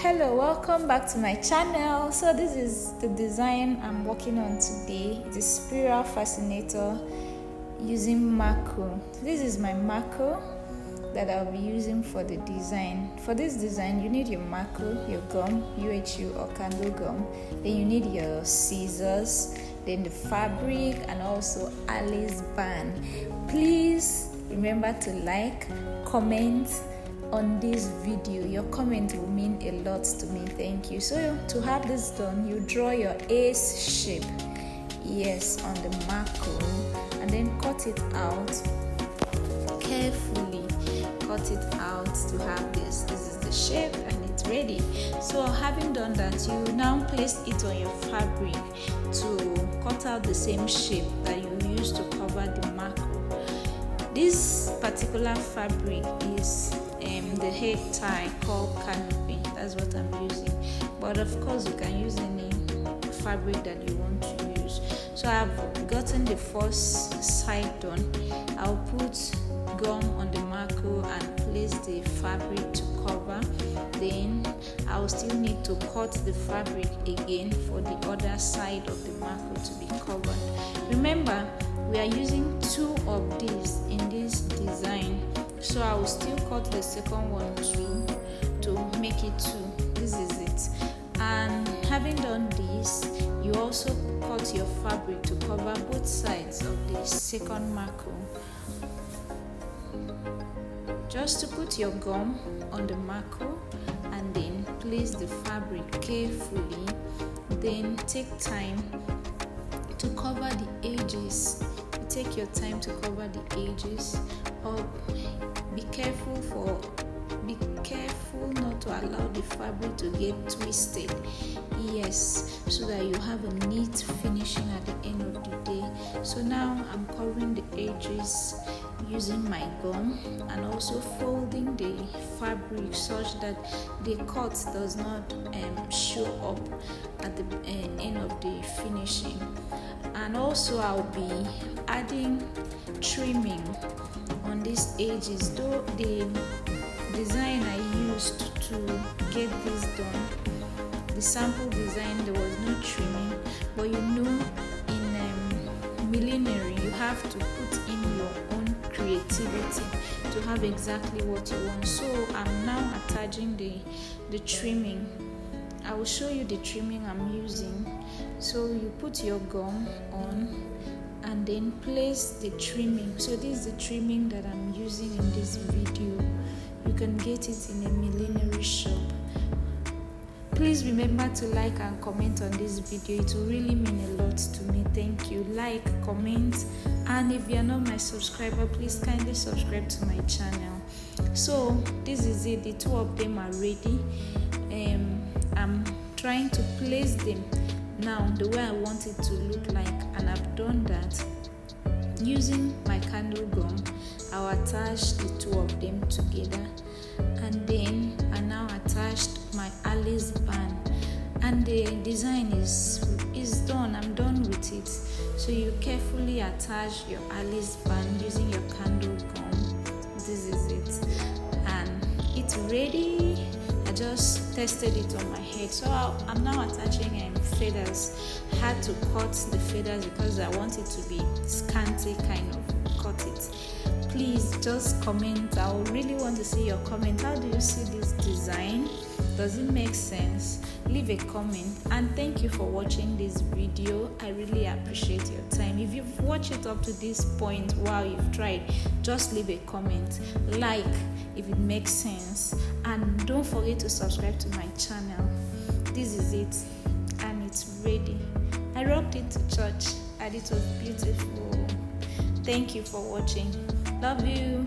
Hello, welcome back to my channel. So this is the design I'm working on today. It is spiral fascinator using Maco. This is my Maco that I'll be using for the design. For this design, you need your Maco, your gum, UHU or candle gum. Then you need your scissors, then the fabric, and also Alice band. Please remember to like, comment on this video. Your comment will mean a lot to me. Thank you. So to have this done, you draw your ace shape, yes, on the Maco, and then cut it out carefully. Cut it out to have this is the shape, and it's ready. So having done that, you now place it on your fabric to cut out the same shape that you used to cover the Maco. This particular fabric is the head tie called canopy. That's what I'm using, but of course you can use any fabric that you want to use. So I've gotten the first side done. I'll put gum on the Maco and place the fabric to cover. Then I'll still need to cut the fabric again for the other side of the Maco to be covered. Remember, we are using two of these in this design, so I will still cut the second one too to make it two. This is it. And having done this, you also cut your fabric to cover both sides of the second Maco. Just to put your gum on the Maco and then place the fabric carefully. Then take time to cover the edges. Take your time to cover the edges up. Be careful not to allow the fabric to get twisted, yes, so that you have a neat finishing at the end of the day. So now I'm covering the edges using my gum and also folding the fabric such that the cut does not show up at the end of the finishing. And also I'll be adding trimming on these edges, though the design I used to get this done, the sample design, there was no trimming, but you know, in millinery you have to put in your own creativity to have exactly what you want. So I'm now attaching the trimming. I will show you the trimming I'm using. So you put your gum on and then place the trimming. So this is the trimming that I'm using in this video. You can get it in a millinery shop. Please remember to like and comment on this video. It will really mean a lot to me. Thank you. Like, comment, and if you are not my subscriber, please kindly subscribe to my channel. So this is it. The two of them are ready. I'm trying to place them now the way I want it to look like, and I've done that using my candle gum. I'll attach the two of them together, and then I now attached my Alice band, and the design is done. I'm done with it. So you carefully attach your Alice band using your candle gum. This is it, and it's ready. I just tested it on my head. So I'm now attaching feathers. I had to cut the feathers because I want it to be scanty, kind of cut it. Please just comment. I really want to see your comment. How do you see this design? Does it make sense? Leave a comment, and thank you for watching this video. I really appreciate your time. If you've watched it up to this point while you've tried, just leave a comment, like if it makes sense, and don't forget to subscribe to my channel. This is it, and it's ready. I rocked it to church and it was beautiful. Thank you for watching. Love you.